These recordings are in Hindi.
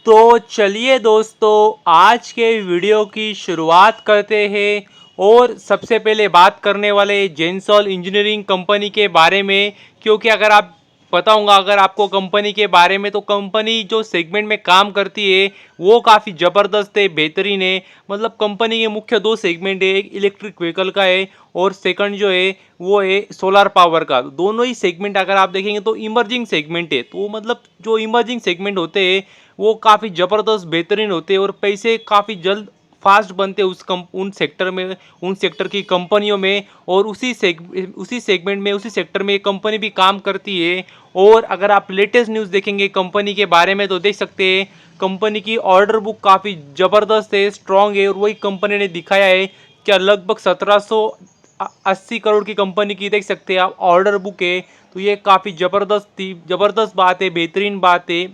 तो चलिए दोस्तों, आज के वीडियो की शुरुआत करते हैं। और सबसे पहले बात करने वाले जेंसॉल इंजीनियरिंग कंपनी के बारे में, क्योंकि अगर आप बताऊंगा अगर आपको कंपनी के बारे में, तो कंपनी जो सेगमेंट में काम करती है वो काफ़ी ज़बरदस्त है, बेहतरीन है। मतलब कंपनी के मुख्य दो सेगमेंट है, एक इलेक्ट्रिक व्हीकल का है और सेकंड जो है वो है सोलर पावर का। दोनों ही सेगमेंट अगर आप देखेंगे तो इमर्जिंग सेगमेंट है। तो मतलब जो इमर्जिंग सेगमेंट होते हैं वो काफ़ी ज़बरदस्त बेहतरीन होते हैं और पैसे काफ़ी जल्द फास्ट बनते हैं उन सेक्टर में, उन सेक्टर की कंपनियों में। और उसी सेगमेंट में, उसी सेक्टर में कंपनी भी काम करती है। और अगर आप लेटेस्ट न्यूज़ देखेंगे कंपनी के बारे में तो देख सकते हैं कंपनी की ऑर्डर बुक काफ़ी ज़बरदस्त है, स्ट्रॉन्ग है। और वही कंपनी ने दिखाया है क्या लगभग 1780 करोड़ की कंपनी की देख सकते हैं आप ऑर्डर बुक है। तो ये काफ़ी ज़बरदस्त बात है, बेहतरीन बात है।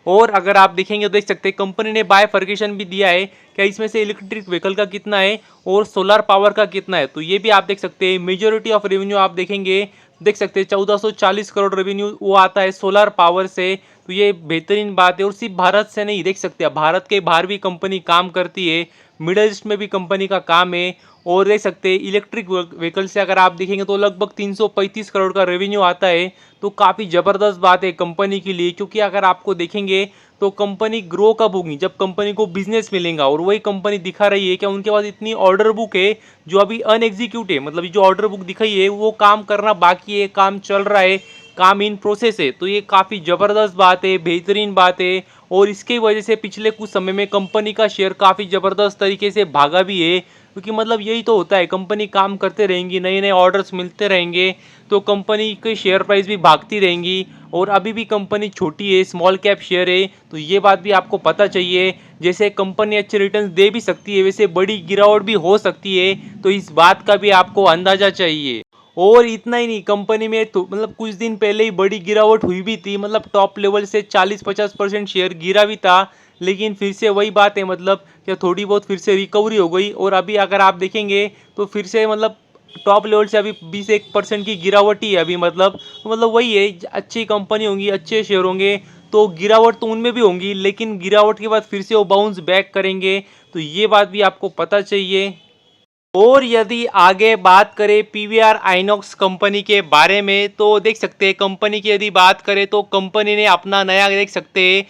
और अगर आप देखेंगे तो देख सकते हैं कंपनी ने बायफर्केशन भी दिया है क्या इसमें से इलेक्ट्रिक व्हीकल का कितना है और सोलर पावर का कितना है। तो ये भी आप देख सकते हैं। मेजोरिटी ऑफ रेवेन्यू आप देखेंगे, देख सकते हैं 1440 करोड़ रेवेन्यू वो आता है सोलर पावर से। तो ये बेहतरीन बात है। और सिर्फ भारत से नहीं, देख सकते हैं भारत के बाहर भी कंपनी काम करती है, मिडल ईस्ट में भी कंपनी का काम है। और देख सकते हैं इलेक्ट्रिक व्हीकल से अगर आप देखेंगे तो लगभग 335 करोड़ का रेवेन्यू आता है। तो काफ़ी ज़बरदस्त बात है कंपनी के लिए, क्योंकि अगर आपको देखेंगे तो कंपनी ग्रो कब होगी जब कंपनी को बिजनेस मिलेगा। और वही कंपनी दिखा रही है कि उनके पास इतनी ऑर्डर बुक है जो अभी अनएग्जीक्यूट है। मतलब जो ऑर्डर बुक दिखाई है वो काम करना बाकी है, काम चल रहा है, काम इन प्रोसेस है। तो ये काफ़ी ज़बरदस्त बात है, बेहतरीन बात है। और इसकी वजह से पिछले कुछ समय में कंपनी का शेयर काफ़ी ज़बरदस्त तरीके से भागा भी है, क्योंकि मतलब यही तो होता है, कंपनी काम करते रहेंगी, नए नए ऑर्डर्स मिलते रहेंगे तो कंपनी के शेयर प्राइस भी भागती रहेंगी। और अभी भी कंपनी छोटी है, स्मॉल कैप शेयर है, तो ये बात भी आपको पता चाहिए। जैसे कंपनी अच्छे रिटर्न्स दे भी सकती है, वैसे बड़ी गिरावट भी हो सकती है, तो इस बात का भी आपको अंदाजा चाहिए। और इतना ही नहीं, कंपनी में तो मतलब कुछ दिन पहले ही बड़ी गिरावट हुई भी थी, मतलब टॉप लेवल से 40-50% शेयर गिरा भी था। लेकिन फिर से वही बात है, मतलब कि थोड़ी बहुत फिर से रिकवरी हो गई। और अभी अगर आप देखेंगे तो फिर से मतलब टॉप लेवल से अभी 20-1% की गिरावट ही है अभी। मतलब वही है, अच्छी कंपनी होंगी, अच्छे शेयर होंगे तो गिरावट तो उनमें भी होंगी, लेकिन गिरावट के बाद फिर से वो बाउंस बैक करेंगे। तो ये बात भी आपको पता चाहिए। और यदि आगे बात करें पीवीआर आइनॉक्स कंपनी के बारे में तो देख सकते हैं कंपनी की यदि बात करें तो कंपनी ने अपना नया, देख सकते हैं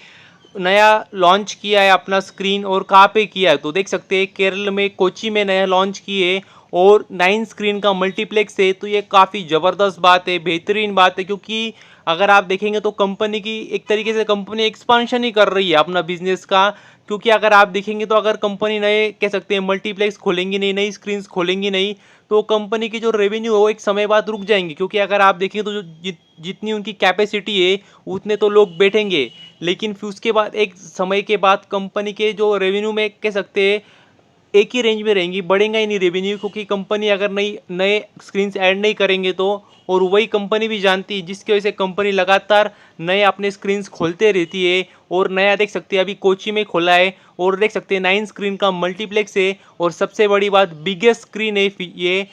नया लॉन्च किया है अपना स्क्रीन। और कहाँ पे किया है तो देख सकते हैं केरल में कोची में नया लॉन्च किए और 9 स्क्रीन का मल्टीप्लेक्स है। तो ये काफ़ी ज़बरदस्त बात है, बेहतरीन बात है, क्योंकि अगर आप देखेंगे तो कंपनी की एक तरीके से कंपनी एक्सपांशन ही कर रही है अपना बिजनेस का। क्योंकि अगर आप देखेंगे तो अगर कंपनी नए कह सकते हैं मल्टीप्लेक्स खोलेंगी नहीं, नई स्क्रीन्स खोलेंगी नहीं, तो कंपनी की जो रेवेन्यू है वो एक समय बाद रुक जाएंगे। क्योंकि अगर आप देखेंगे तो जितनी उनकी कैपेसिटी है उतने तो लोग बैठेंगे, लेकिन फिर उसके बाद एक समय के बाद कंपनी के जो रेवेन्यू में कह सकते हैं एक ही रेंज में रहेंगी, बढ़ेगा ही नहीं रेवेन्यू। क्योंकि कंपनी अगर नई नए स्क्रीन्स ऐड नहीं करेंगे तो, और वही कंपनी भी जानती है जिसकी वजह से कंपनी लगातार नए अपने स्क्रीन्स खोलते रहती है। और नया देख सकते हैं अभी कोची में खोला है और देख सकते हैं 9 स्क्रीन का मल्टीप्लेक्स है। और सबसे बड़ी बात बिगेस्ट स्क्रीन है ये।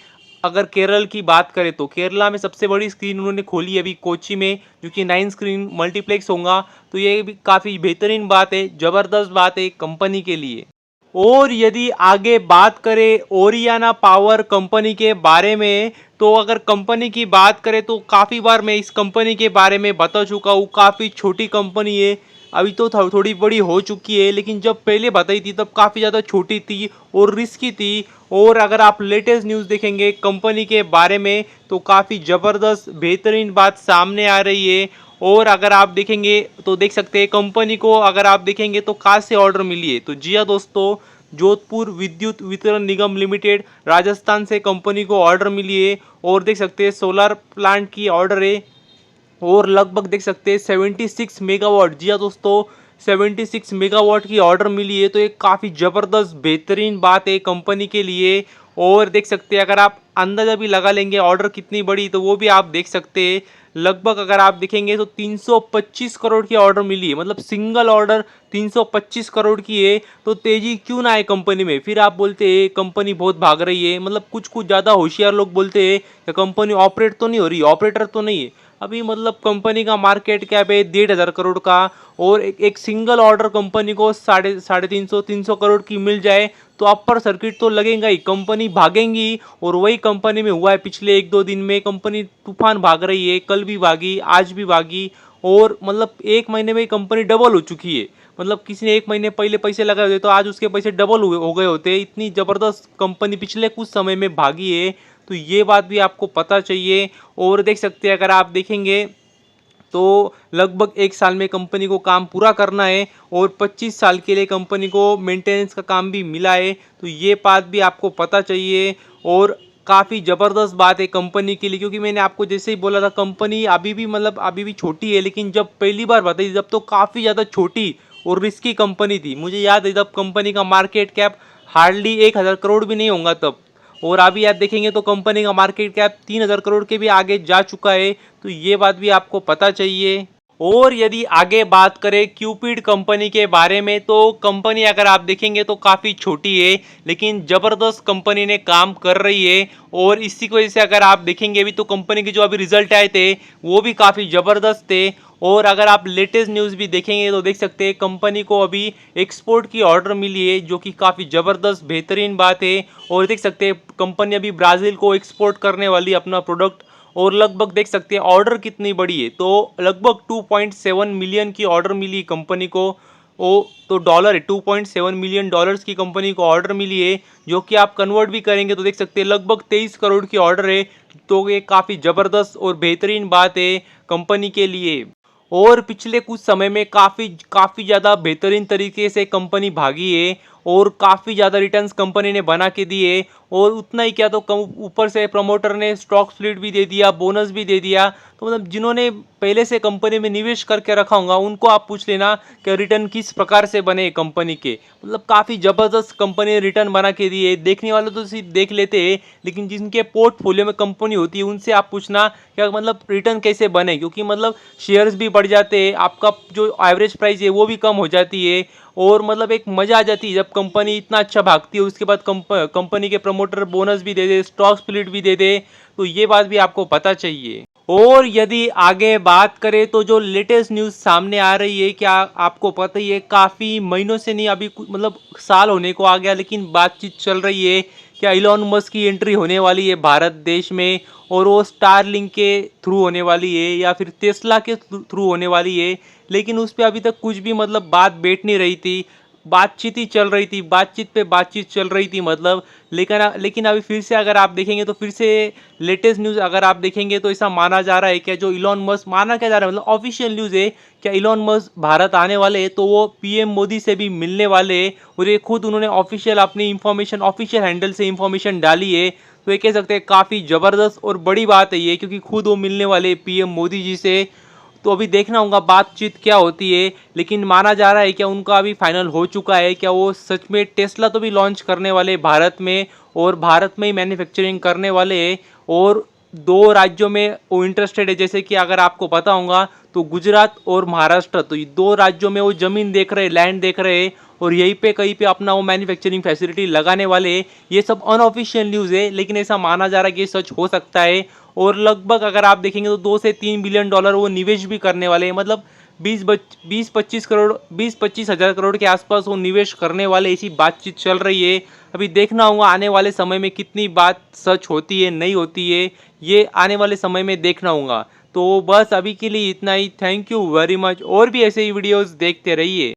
अगर केरल की बात करें तो केरला में सबसे बड़ी स्क्रीन उन्होंने खोली है अभी कोची में, जो कि 9 स्क्रीन मल्टीप्लेक्स होगा। तो ये भी काफ़ी बेहतरीन बात है, ज़बरदस्त बात है कंपनी के लिए। और यदि आगे बात करें ओरियाना पावर कंपनी के बारे में, तो अगर कंपनी की बात करें तो काफ़ी बार मैं इस कंपनी के बारे में बता चुका हूँ। काफ़ी छोटी कंपनी है, अभी तो थोड़ी बड़ी हो चुकी है, लेकिन जब पहले बताई थी तब काफ़ी ज़्यादा छोटी थी और रिस्की थी। और अगर आप लेटेस्ट न्यूज़ देखेंगे कंपनी के बारे में तो काफ़ी ज़बरदस्त बेहतरीन बात सामने आ रही है। और अगर आप देखेंगे तो देख सकते हैं कंपनी को अगर आप देखेंगे तो कहाँ से ऑर्डर मिली है, तो जी हाँ दोस्तों, जोधपुर विद्युत वितरण निगम लिमिटेड राजस्थान से कंपनी को ऑर्डर मिली है। और देख सकते हैं सोलर प्लांट की ऑर्डर है और लगभग देख सकते हैं 76 मेगावाट, जी हाँ दोस्तों 76 मेगावाट की ऑर्डर मिली है। तो ये काफ़ी ज़बरदस्त बेहतरीन बात है कंपनी के लिए। और देख सकते हैं अगर आप अंदाज़ा भी लगा लेंगे ऑर्डर कितनी बड़ी, तो वो भी आप देख सकते हैं। लगभग अगर आप देखेंगे तो 325 करोड़ की ऑर्डर मिली है, मतलब सिंगल ऑर्डर 325 करोड़ की है। तो तेजी क्यों ना आए कंपनी में। फिर आप बोलते हैं कंपनी बहुत भाग रही है, मतलब कुछ कुछ ज़्यादा होशियार लोग बोलते हैं कि कंपनी ऑपरेट तो नहीं हो रही, ऑपरेटर तो नहीं है। अभी मतलब कंपनी का मार्केट कैप है 1,500 करोड़ का, और एक सिंगल ऑर्डर कंपनी को साढ़े 300 करोड़ की मिल जाए तो अपर सर्किट तो लगेगा ही, कंपनी भागेंगी। और वही कंपनी में हुआ है पिछले 1-2 दिन में, कंपनी तूफान भाग रही है, कल भी भागी, आज भी भागी, और मतलब 1 महीने में कंपनी डबल हो चुकी है। मतलब किसी ने 1 महीने पहले पैसे लगाए होते तो आज उसके पैसे डबल हो गए होते, इतनी ज़बरदस्त कंपनी पिछले कुछ समय में भागी है। तो ये बात भी आपको पता चाहिए। और देख सकते हैं, अगर आप देखेंगे तो लगभग 1 साल में कंपनी को काम पूरा करना है, और 25 साल के लिए कंपनी को मेंटेनेंस का काम भी मिला है। तो ये बात भी आपको पता चाहिए। और काफ़ी ज़बरदस्त बात है कंपनी के लिए, क्योंकि मैंने आपको जैसे ही बोला था कंपनी अभी भी मतलब अभी भी छोटी है, लेकिन जब पहली बार बताई जब तो काफ़ी ज़्यादा छोटी और रिस्की कंपनी थी। मुझे याद है जब कंपनी का मार्केट कैप हार्डली 1,000 करोड़ भी नहीं होगा तब, और अभी आप देखेंगे तो कंपनी का मार्केट कैप 3,000 करोड़ के भी आगे जा चुका है। तो ये बात भी आपको पता चाहिए। और यदि आगे बात करें क्यूपिड कंपनी के बारे में, तो कंपनी अगर आप देखेंगे तो काफ़ी छोटी है, लेकिन ज़बरदस्त कंपनी ने काम कर रही है। और इसी की वजह से अगर आप देखेंगे अभी तो कंपनी के जो अभी रिजल्ट आए थे वो भी काफ़ी ज़बरदस्त थे। और अगर आप लेटेस्ट न्यूज़ भी देखेंगे तो देख सकते हैं कंपनी को अभी एक्सपोर्ट की ऑर्डर मिली है, जो कि काफ़ी ज़बरदस्त बेहतरीन बात है। और देख सकते हैं कंपनी अभी ब्राज़ील को एक्सपोर्ट करने वाली अपना प्रोडक्ट, और लगभग देख सकते हैं ऑर्डर कितनी बड़ी है, तो लगभग 2.7 मिलियन की ऑर्डर मिली कंपनी को। ओ तो डॉलर है, 2.7 मिलियन डॉलर्स की कंपनी को ऑर्डर मिली है, जो कि आप कन्वर्ट भी करेंगे तो देख सकते हैं लगभग 23 करोड़ की ऑर्डर है। तो ये काफ़ी ज़बरदस्त और बेहतरीन बात है कंपनी के लिए। और पिछले कुछ समय में काफ़ी ज़्यादा बेहतरीन तरीके से कंपनी भागी है, और काफ़ी ज़्यादा रिटर्न्स कंपनी ने बना के दिए। और उतना ही क्या, तो ऊपर से प्रमोटर ने स्टॉक स्प्लिट भी दे दिया, बोनस भी दे दिया। तो मतलब जिन्होंने पहले से कंपनी में निवेश करके रखा होगा उनको आप पूछ लेना कि रिटर्न किस प्रकार से बने कंपनी के। मतलब काफ़ी ज़बरदस्त कंपनी ने रिटर्न बना के दिए। देखने वाले तो सिर्फ देख लेते हैं, लेकिन जिनके पोर्टफोलियो में कंपनी होती है उनसे आप पूछना क्या मतलब रिटर्न कैसे बने, क्योंकि मतलब शेयर्स भी बढ़ जाते हैं, आपका जो एवरेज प्राइस है वो भी कम हो जाती है। और मतलब एक मज़ा आ जाती है जब कंपनी इतना अच्छा भागती है, उसके बाद कंपनी के प्रमोटर बोनस भी दे दे, स्टॉक स्प्लिट भी दे दे। तो ये बात भी आपको पता चाहिए। और यदि आगे बात करें तो जो लेटेस्ट न्यूज़ सामने आ रही है, क्या आपको पता ही है काफ़ी महीनों से नहीं, अभी मतलब साल होने को आ गया, लेकिन बातचीत चल रही है क्या इलॉन मस्क की एंट्री होने वाली है भारत देश में, और वो स्टारलिंक के थ्रू होने वाली है या फिर टेस्ला के थ्रू होने वाली है। लेकिन उस पर अभी तक कुछ भी मतलब बात बैठ नहीं रही थी, बातचीत ही चल रही थी, बातचीत पे बातचीत चल रही थी मतलब। लेकिन अभी फिर से अगर आप देखेंगे तो फिर से लेटेस्ट न्यूज़ अगर आप देखेंगे तो ऐसा माना जा रहा है क्या जो इलॉन मस्क, माना क्या जा रहा है मतलब ऑफिशियल न्यूज़ है, क्या इलॉन मस्क भारत आने वाले हैं तो वो पीएम मोदी से भी मिलने वाले हैं। और ये खुद उन्होंने ऑफिशियल अपनी इंफॉर्मेशन ऑफिशियल हैंडल से इंफॉर्मेशन डाली है। तो ये कह सकते हैं काफ़ी ज़बरदस्त और बड़ी बात है ये, क्योंकि खुद वो मिलने वाले पीएम मोदी जी से। तो अभी देखना होगा बातचीत क्या होती है, लेकिन माना जा रहा है क्या उनका अभी फाइनल हो चुका है, क्या वो सच में टेस्ला तो भी लॉन्च करने वाले भारत में, और भारत में ही मैन्युफैक्चरिंग करने वाले हैं। और 2 राज्यों में वो इंटरेस्टेड है, जैसे कि अगर आपको पता होगा तो गुजरात और महाराष्ट्र, तो ये 2 राज्यों में वो ज़मीन देख रहे हैं, लैंड देख रहे हैं, और यहीं पे कहीं पे अपना वो मैन्युफैक्चरिंग फैसिलिटी लगाने वाले हैं। ये सब अनऑफिशियल न्यूज़ है, लेकिन ऐसा माना जा रहा है कि ये सच हो सकता है। और लगभग अगर आप देखेंगे तो 2 से 3 बिलियन डॉलर वो निवेश भी करने वाले हैं, मतलब 20-25 हज़ार करोड़ के आसपास वो निवेश करने वाले, ऐसी बातचीत चल रही है। अभी देखना होगा आने वाले समय में कितनी बात सच होती है नहीं होती है, ये आने वाले समय में देखना होगा। तो बस अभी के लिए इतना ही। थैंक यू वेरी मच, और भी ऐसे ही वीडियोस देखते रहिए।